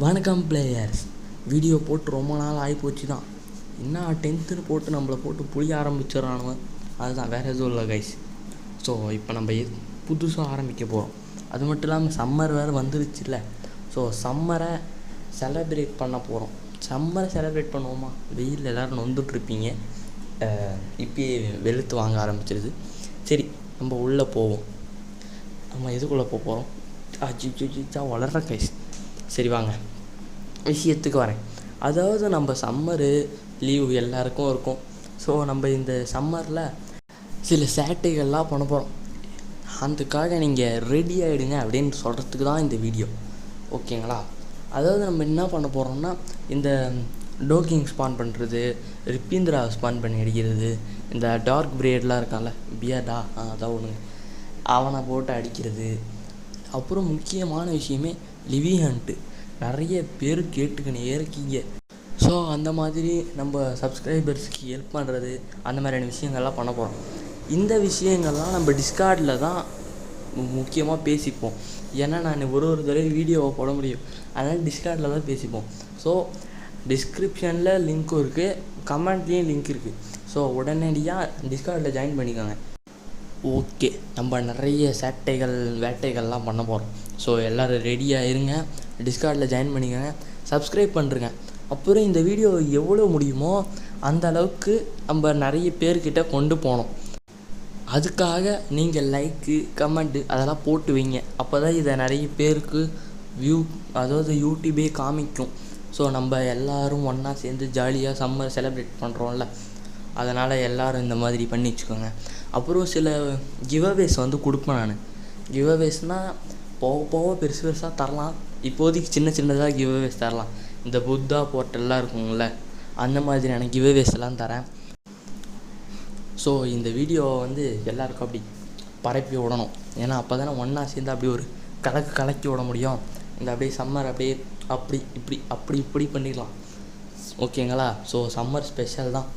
வணக்கம் players. Video போட்டு ரொம்ப நாள் ஆகிப்போச்சு தான். என்ன 10th போட்டு நம்மளை போட்டு புளிய ஆரம்பிச்சிடறானுவ. அதுதான், வேறு எதுவும் இல்லை கைஸ். ஸோ இப்போ நம்ம புதுசாக ஆரம்பிக்க போகிறோம். அது மட்டும் இல்லாமல் சம்மர் வேறு வந்துருச்சுல்ல. ஸோ சம்மரை செலப்ரேட் பண்ண போகிறோம். சம்மரை செலப்ரேட் பண்ணுவோமா? வெயில் எல்லோரும் நொந்துட்ருப்பீங்க. இப்பயே வெளுத்து வாங்க ஆரம்பிச்சிருது. சரி, நம்ம உள்ளே போவோம். நம்ம எதுக்குள்ளே போகிறோம்? வளர்ற கைஸ். சரி வாங்க, விஷயத்துக்கு வரேன். அதாவது நம்ம சம்மரு லீவு எல்லாருக்கும் இருக்கும். ஸோ நம்ம இந்த சம்மரில் சில சேட்டைகள்லாம் பண்ண போகிறோம். அதுக்காக நீங்கள் ரெடி ஆகிடுங்க அப்படின்னு சொல்கிறதுக்கு தான் இந்த வீடியோ, ஓகேங்களா? அதாவது நம்ம என்ன பண்ண போகிறோம்னா, இந்த டோக்கிங் ஸ்பான் பண்ணுறது, ரிப்பீந்திரா ஸ்பான் பண்ணி அடிக்கிறது, இந்த டார்க் பிரேட்லாம் இருக்கான்ல, பியர்டா அதான் ஒன்று, அவனை போட்டு அடிக்கிறது. அப்புறம் முக்கியமான விஷயமே லிவி ஹண்ட்டு. நிறைய பேர் கேட்டுக்கினே இருக்கீங்க. ஸோ அந்த மாதிரி நம்ம சப்ஸ்கிரைபர்ஸுக்கு ஹெல்ப் பண்ணுறது, அந்த மாதிரியான விஷயங்கள்லாம் பண்ண போகிறோம். இந்த விஷயங்கள்லாம் நம்ம டிஸ்கார்டில் தான் முக்கியமாக பேசிப்போம். ஏன்னா நான் ஒரு தடவை வீடியோவை போட முடியும், அதனால் டிஸ்கார்டில் தான் பேசிப்போம். ஸோ டிஸ்கிரிப்ஷனில் லிங்க்கும் இருக்குது, கமெண்ட்லேயும் லிங்க் இருக்குது. ஸோ உடனடியாக டிஸ்கார்டில் ஜாயின் பண்ணிக்கோங்க. ஓகே, நம்ம நிறைய சேட்டைகள் வேட்டைகள்லாம் பண்ண போகிறோம். ஸோ எல்லோரும் ரெடியாக இருங்க, டிஸ்கார்டில் ஜாயின் பண்ணிக்கோங்க, சப்ஸ்கிரைப் பண்ணுறங்க. அப்புறம் இந்த வீடியோ எவ்வளோ முடியுமோ அந்த அளவுக்கு நம்ம நிறைய பேர்கிட்ட கொண்டு போனோம். அதுக்காக நீங்கள் லைக்கு கமெண்ட்டு அதெல்லாம் போட்டு வைங்க. அப்போ தான் இதை நிறைய பேருக்கு அதாவது யூடியூபே காமிக்கும். ஸோ நம்ம எல்லோரும் ஒன்றா சேர்ந்து ஜாலியாக சம்மர் செலிப்ரேட் பண்ணுறோம்ல, அதனால் எல்லோரும் இந்த மாதிரி பண்ணி வச்சுக்கோங்க. அப்புறம் சில கிவ்அவேஸ் கொடுப்பேன் நான். கிவ்அவேஸ்னால் போக போக பெருசு பெருசாக தரலாம். இப்போதைக்கு சின்ன சின்னதாக கிவ்அவேஸ் தரலாம். இந்த புத்தா போர்ட்டல்லாம் இருக்குங்கள, அந்த மாதிரியான கிவ்அவேஸ் எல்லாம் தரேன். ஸோ இந்த வீடியோவை எல்லாருக்கும் அப்படி பரப்பி விடணும். ஏன்னா அப்போ தானே ஒன்றா சேர்ந்து அப்படி ஒரு கலக்கி விட முடியும். இந்த அப்படியே சம்மர் அப்படியே அப்படி பண்ணிடலாம், ஓகேங்களா? ஸோ சம்மர் ஸ்பெஷல் தான்.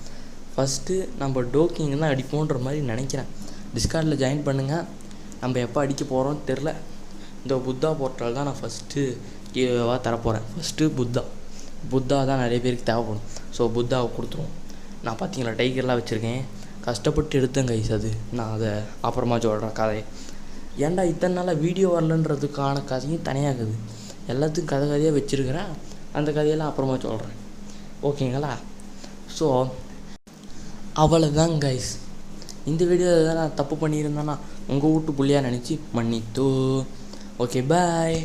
ஃபஸ்ட்டு நம்ம டோக்கிங் தான் அடிப்போன்ற மாதிரி நினைக்கிறேன். டிஸ்கார்டில் ஜாயின் பண்ணுங்கள். நம்ம எப்போ அடிக்க போகிறோன்னு தெரில. இந்த புத்தா போர்ட்டல் தான் நான் ஃபஸ்ட்டு கீழாக தரப்போகிறேன். ஃபஸ்ட்டு புத்தா தான் நிறைய பேருக்கு தேவைப்படும். ஸோ புத்தாவை கொடுத்துருவோம். நான் பார்த்தீங்களா டைகர்லாம் வச்சுருக்கேன், கஷ்டப்பட்டு எடுத்தேன் கைஸ். அது நான் அதை அப்புறமா சொல்கிறேன் கதையை. ஏன்டா இத்தனை நாளாக வீடியோ வரலன்றதுக்கான கதையும் தனியாகுது. எல்லாத்துக்கும் கதையாக வச்சுருக்கிறேன். அந்த கதையெல்லாம் அப்புறமா சொல்கிறேன், ஓகேங்களா? ஸோ அவ்வளோதான் கைஸ். இந்த வீடியோவில் தான் நான் தப்பு பண்ணியிருந்தேன்னா உங்கள் வீட்டு புள்ளியாக நினச்சி மன்னித்தோ. ஓகே, பாய்.